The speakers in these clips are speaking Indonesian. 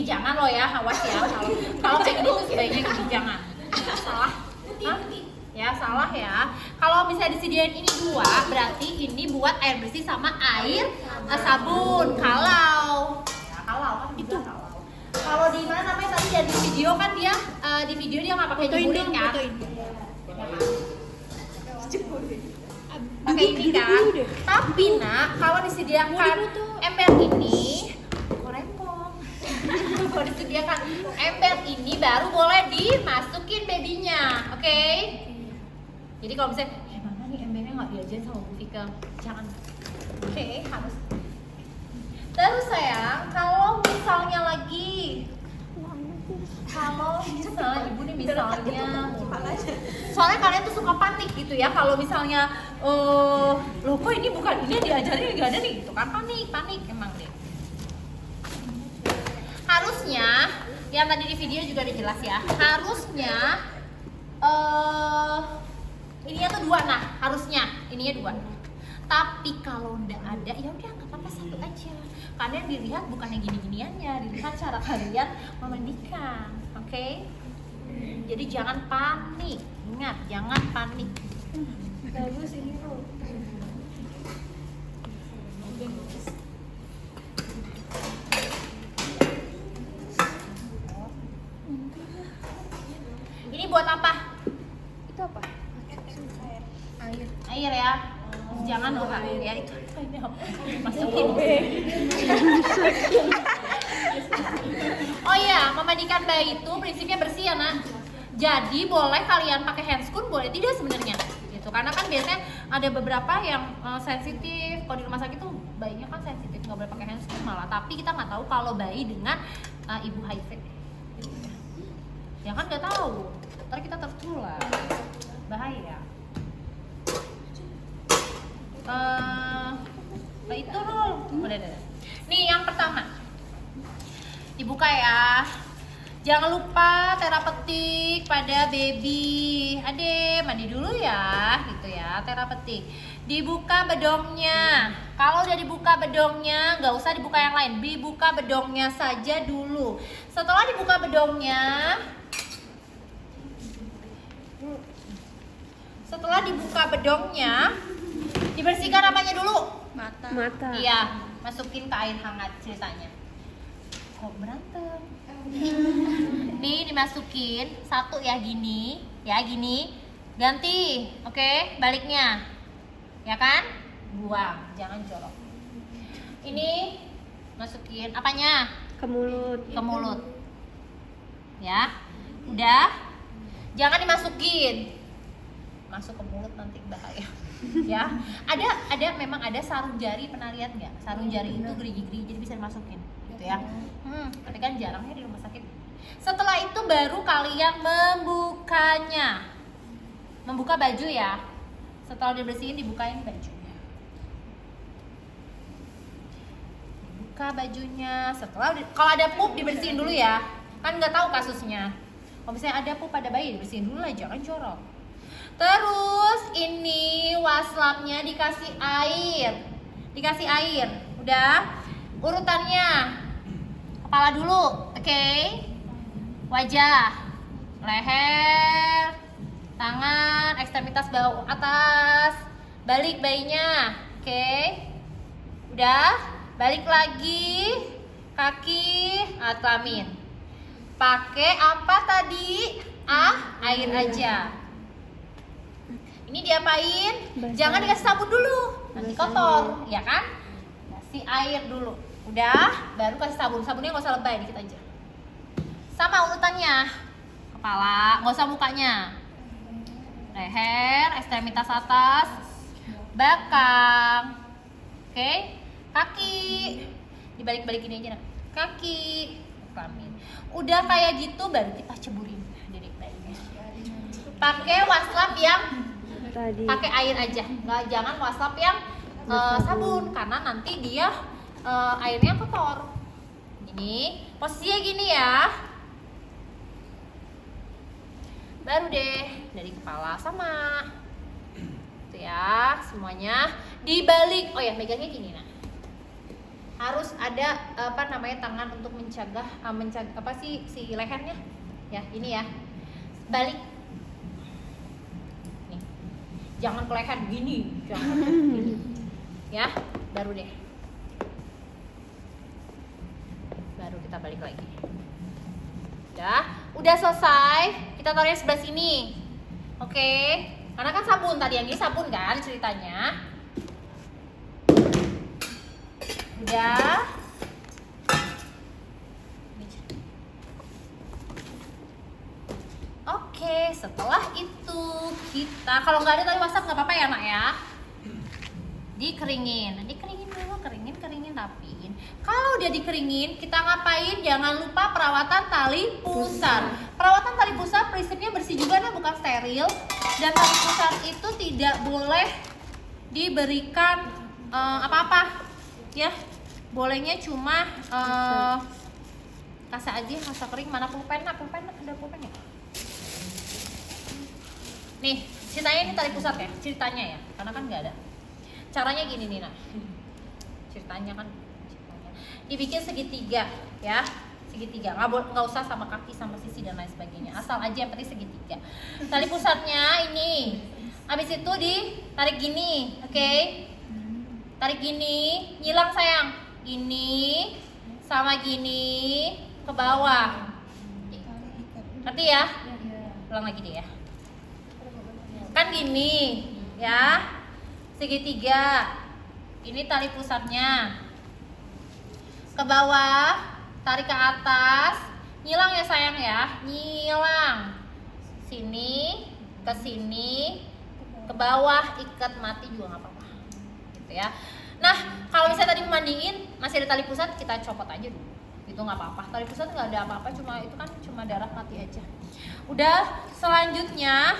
jangan loh ya, awas ya. Kalau kayak gini tuh sebaiknya gini, jangan. Ya, salah. Hah? Ya salah ya. Kalau misalnya disediain ini 2, berarti ini buat air bersih sama air sabun. Kalau kan itu. Kalau di mana namanya tadi ya, di video kan dia di video dia nggak pakai jemurin kan? Pakai ini kan. Tapi nak, kalau disediakan ember ini, kalau disediakan ember ini baru boleh dimasukin babynya, oke? Jadi kalau misalnya, mana nih embernya nggak diajarin sama Bu Vika, jangan. Oke, harus. Terus sayang, kalau misalnya ibu nih misalnya, soalnya kalian tuh suka panik gitu ya, kalau misalnya, loh kok ini bukan ini diajarin nggak ada nih, gitu kan, panik emang deh. Harusnya, yang tadi di video juga udah jelas ya, harusnya ininya tuh 2, nah harusnya ininya 2. Tapi kalau nggak ada, ya udah nggak apa-apa, 1 aja. Karena yang dilihat bukan yang gini-giniannya, dilihat cara kalian memandikan, oke? Jadi jangan panik, ingat jangan panik. Bagus ini tuh. Ini buat apa? Itu apa? Air ya. Jangan orang ya, itu ini apa? Masukin. Oh iya, memandikan bayi itu prinsipnya bersih ya nak. Jadi boleh kalian pakai handscoon, boleh tidak sebenarnya gitu. Karena kan biasanya ada beberapa yang sensitif. Kalau di rumah sakit tuh bayinya kan sensitif, nggak boleh pakai handscoon malah. Tapi kita nggak tahu kalau bayi dengan ibu HIV. Ya kan nggak tahu. Ntar kita tertular, bahaya. Itu loh. Udah. Nih yang pertama, dibuka ya. Jangan lupa terapeutik pada baby. Ade, mandi dulu ya, gitu ya, terapeutik. Dibuka bedongnya. Kalau udah dibuka bedongnya, nggak usah dibuka yang lain. Dibuka bedongnya saja dulu. Setelah dibuka bedongnya, dibersihkan apanya dulu? Mata. Iya, masukin ke air hangat ceritanya. Kok berantem? Nih dimasukin 1 ya gini, ganti, oke? Baliknya, ya kan? Buang, jangan jorok. Ini masukin apanya? Ke mulut. Ya, udah. Jangan dimasukin, masuk ke mulut nanti bahaya. Ya, memang ada sarung jari, pernah lihat nggak? Sarung jari itu gerigi-gerigi jadi bisa dimasukin gitu ya. Tapi kan jarang ya di rumah sakit. Setelah itu baru kalian membukanya, membuka baju ya. Setelah dibersihin, dibukain bajunya, dibuka bajunya. Setelah kalau ada pup dibersihin dulu ya, kan nggak tahu kasusnya. Kalau misalnya ada pup pada bayi dibersihin dulu lah, jangan jorok. Terus ini waslapnya dikasih air, udah. Urutannya kepala dulu, oke? Wajah, leher, tangan, ekstremitas bawah atas, balik bayinya, oke? Udah, balik lagi, kaki, kelamin. Pakai apa tadi? Air aja. Ini diapain? Jangan dikasih sabun dulu, nanti kotor, ya kan? Kasih air dulu, udah, baru kasih sabun. Sabunnya nggak usah lebay, dikit aja. Sama urutannya, kepala, nggak usah mukanya. Leher, ekstremitas atas, belakang, oke? Kaki, dibalik-balikin aja, kaki, kelamin. Udah kayak gitu, baru kita ceburin dedek bayinya. Pakai waslap yang pakai air aja, jangan waslap yang sabun, karena nanti dia airnya kotor. Ini posisinya gini ya, baru deh dari kepala sama itu ya, semuanya dibalik. Oh ya, megangnya gini nah, harus ada tangan untuk mencegah si lehernya. Ya, ini ya. Balik. Nih. Jangan ke leher gini, jangan gini. Ya, baru deh. Baru kita balik lagi. Udah selesai. Kita taruhnya sebelah sini. Oke. Karena kan sabun tadi, yang ini sabun kan ceritanya. Udah. Oke, setelah itu kita, kalau nggak ada tali wasap nggak apa-apa ya nak ya. Dikeringin dulu, keringin rapiin. Kalau udah dikeringin, kita ngapain? Jangan lupa perawatan tali pusar. Perawatan tali pusar prinsipnya bersih juga, nah bukan steril. Dan tali pusar itu tidak boleh diberikan apa-apa, ya. Bolehnya cuma kasa aja, kasa kering. Mana pulpen? Ada pulpen ya? Nih, ceritanya ini tali pusat ya, ceritanya ya, karena kan nggak ada. Caranya gini nih, nah. Ceritanya dibikin segitiga, ya, segitiga. Nggak usah sama kaki, sama sisi dan lain sebagainya. Asal aja yang penting segitiga. Tali pusatnya ini, habis itu ditarik gini, oke? Tarik gini, nyilang sayang. Gini, sama gini ke bawah. Ngerti ya? Ulang lagi deh ya. Kan gini, ya, segitiga. Ini tali pusatnya. Ke bawah, tarik ke atas, nyilang ya sayang ya, nyilang. Sini, ke sini, ke bawah, ikat mati juga nggak apa-apa. Gitu ya. Nah, kalau misalnya tadi memandiin masih ada tali pusat, kita copot aja dulu. Itu nggak apa-apa. Tali pusat nggak ada apa-apa, cuma darah mati aja. Udah, selanjutnya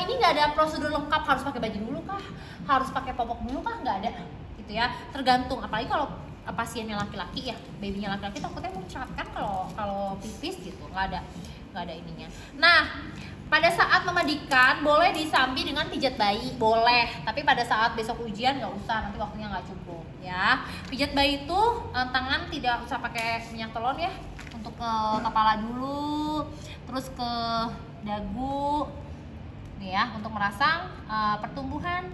ini nggak ada prosedur lengkap, harus pakai baju dulu kah, harus pakai popok dulu kah, nggak ada gitu ya, tergantung. Apalagi kalau pasiennya laki-laki ya, babynya laki-laki, takutnya muncrat kan kalau pipis gitu, nggak ada ininya. Nah, pada saat memandikan boleh disambi dengan pijat bayi, boleh, tapi pada saat besok ujian nggak usah, nanti waktunya nggak cukup ya. Pijat bayi itu tangan tidak usah pakai minyak telon ya, untuk ke kepala dulu, terus ke dagu nih ya, untuk merangsang pertumbuhan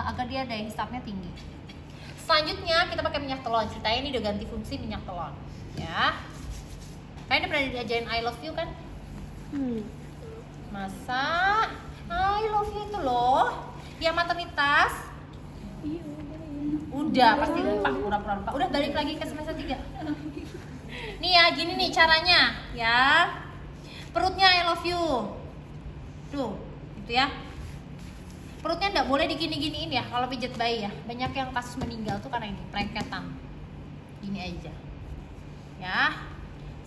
agar dia daya hisapnya tinggi. Selanjutnya kita pakai minyak telon. Ceritanya ini udah ganti fungsi minyak telon ya. Kalian udah pernah diajarin I love you kan? Masa I love you itu loh yang maternitas? Udah pasti lupa, pura-pura lupa. Udah, balik lagi ke semester 3. Nih ya, gini nih caranya ya. Perutnya I love you. Tuh, gitu ya. Perutnya nggak boleh digini-giniin ya kalau pijat bayi ya. Banyak yang kasus meninggal tuh karena ini, pelengketan. Gini aja. Ya.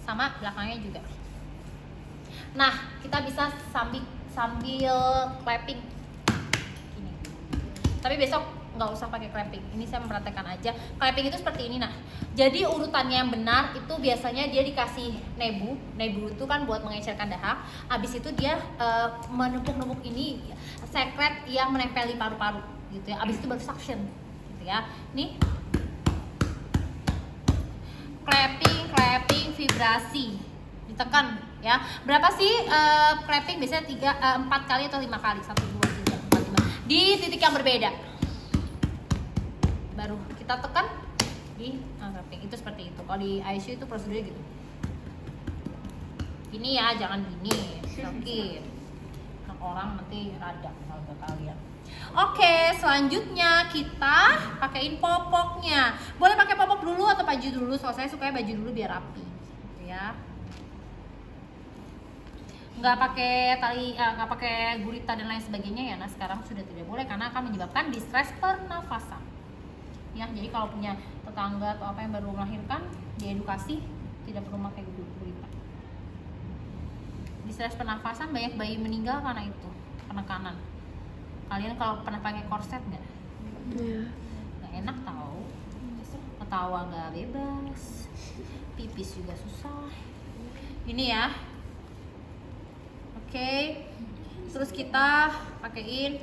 Sama belakangnya juga. Nah, kita bisa sambil clapping. Gini. Tapi besok nggak usah pakai clapping. Ini saya mempraktekkan aja. Clapping itu seperti ini, nah. Jadi urutannya yang benar itu biasanya dia dikasih nebu. Nebu itu kan buat mengecerkan dahak. Habis itu dia menumpuk-numpuk ini sekret yang menempel di paru-paru gitu ya. Habis itu baru suction gitu ya. Nih. Clapping, vibrasi. Ditekan ya. Berapa sih clapping? Biasanya 4 kali atau 5 kali. 1 2 3 4 5. Di titik yang berbeda. Baru kita tekan di clapping. Itu seperti itu. Kalau di ICU itu prosedurnya gitu. Gini ya, jangan gini. Sakit. Anak orang nanti radang kalau kalian. Oke, selanjutnya kita pakein popoknya. Boleh pakai popok dulu atau baju dulu. Soalnya saya sukanya baju dulu biar rapi, gitu ya. Nggak pakai gurita dan lain sebagainya ya. Nah, sekarang sudah tidak boleh karena akan menyebabkan distres pernafasan. Ya, jadi kalau punya tetangga atau apa yang baru melahirkan, diedukasi tidak perlu pakai gurita. Distres pernafasan, banyak bayi meninggal karena itu, penekanan. Kalian kalau pernah pakai korset nggak? Nggak enak tahu. Ketawa nggak bebas, pipis juga susah. Ini ya. Oke. Terus kita pakein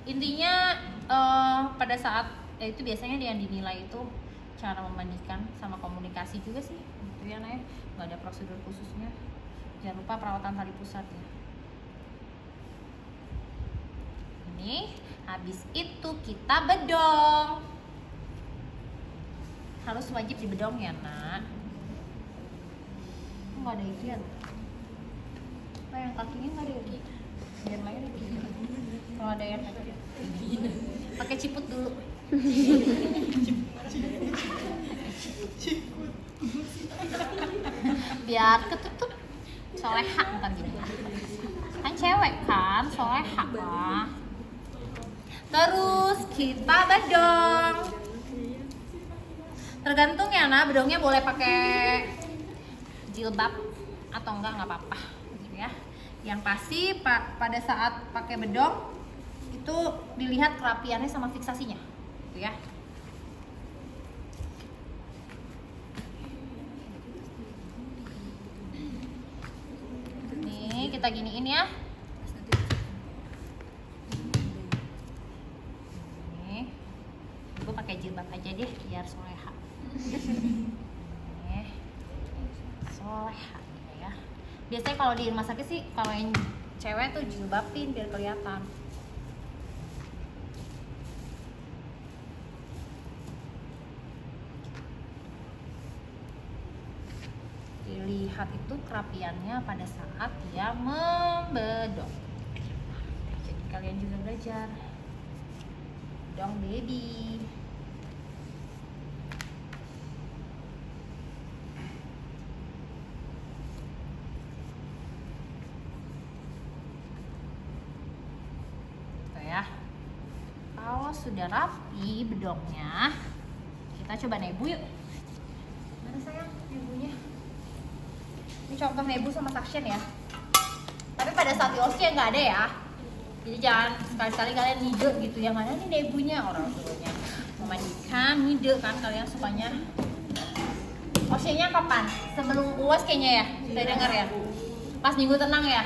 Intinya pada saat itu biasanya yang dinilai itu cara memandikan sama komunikasi juga sih, gitu ya Nay. Nggak ada prosedur khususnya. Jangan lupa perawatan tali pusat ya. Ini habis itu kita bedong. Harus wajib dibedong ya Nak. Nggak ada ikan. Apa yang kakinya nggak ada ikan? Biar main. Kalau ada yang pakai ciput dulu. Biar ketutup. Soleha bukan gitu. Kan cewek kan, soleha lah. Terus kita bedong. Tergantung ya Nah, bedongnya boleh pakai jilbab atau enggak apa-apa gitu ya. Yang pasti pada saat pakai bedong itu dilihat kerapiannya sama fiksasinya gitu ya. Nih kita giniin ya. Nih gue pakai jilbab aja deh biar soleha. Nih soleha ya. Biasanya kalau di rumah sakit sih kalau yang cewek tuh jilbabin biar kelihatan. Dilihat itu kerapiannya pada saat dia membedong. Jadi kalian juga belajar dong baby. Tuh ya. Kalau sudah rapi bedongnya, kita coba nebu yuk. Mana sayang nebunya? Ini contoh nebu sama suction ya. Tapi pada saat di OSCE nggak ada ya. Jadi jangan sekali-kali kalian ngide gitu. Yang mana nih nebunya, orang tuanya memandikan ngide kan kalian sukanya. OSCE-nya kapan? Sebelum UAS kayaknya ya. Saya dengar ya. Pas minggu tenang ya.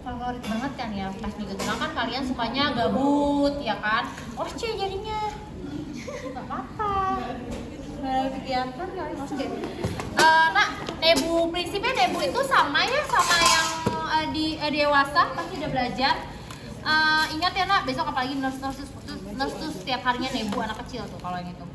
Favorit banget kan ya. Pas minggu tenang kan kalian sukanya gabut ya kan. OSCE jadinya. Nggak apa-apa. Nggak ada kegiatan kali OSCE. Nah, nebu prinsipnya nebu itu sama ya sama yang di dewasa pasti udah belajar. Ingat ya Nak, besok apalagi nurse tuh setiap harinya nebu anak kecil tuh kalau yang itu.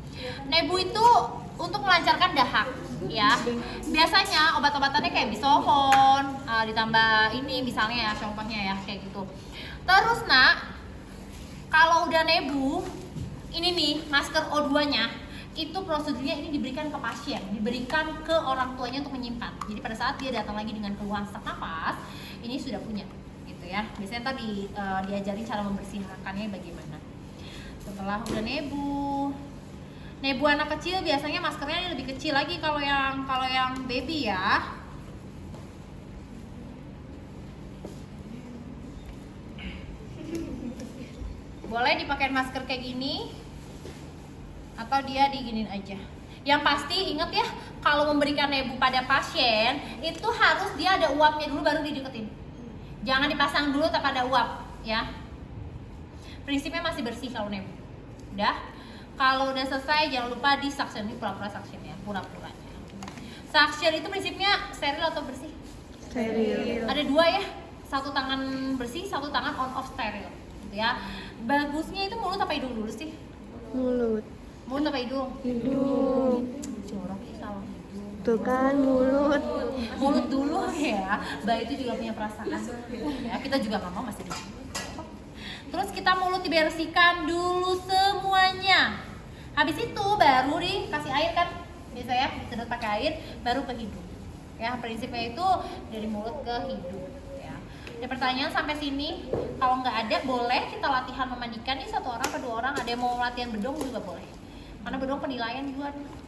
Nebu itu untuk melancarkan dahak ya. Biasanya obat-obatannya kayak bisohon, ditambah ini misalnya ya contohnya ya kayak gitu. Terus Nak, kalau udah nebu ini nih masker O2-nya itu prosedurnya ini diberikan ke pasien, diberikan ke orang tuanya untuk menyimpan. Jadi pada saat dia datang lagi dengan keluhan sesak napas, ini sudah punya, gitu ya. Biasanya tadi diajarin cara membersihkannya bagaimana. Setelah udah nebu anak kecil biasanya maskernya lebih kecil lagi kalau yang baby ya. Boleh dipakai masker kayak gini. Atau dia diginin aja. Yang pasti ingat ya, kalau memberikan nebu pada pasien itu harus dia ada uapnya dulu baru dideketin. Jangan dipasang dulu tanpa ada uap ya. Prinsipnya masih bersih kalau nebu. Udah. Kalau udah selesai jangan lupa di suction, ini pura-pura suction ya, pura-puranya. Suction itu prinsipnya steril atau bersih? Steril. Ada dua ya, satu tangan bersih, satu tangan on off steril gitu ya. Bagusnya itu mulut apa hidung dulu sih? Mulut. Mulut apa hidung? Hidung. Jorok sih kalau hidung. Tuh kan mulut. Mulut dulu ya. Mbak itu juga punya perasaan. Ya, kita juga nggak mau masih di sini. Terus kita mulut dibersihkan dulu semuanya. Habis itu baru dikasih air kan, biasa ya, sedot pakai air, baru ke hidung. Ya, prinsipnya itu dari mulut ke hidung. Ya. Ada pertanyaan sampai sini? Kalau nggak ada, boleh kita latihan memandikan nih satu orang atau dua orang. Ada yang mau latihan bedong juga boleh. Karena bedong penilaian juga.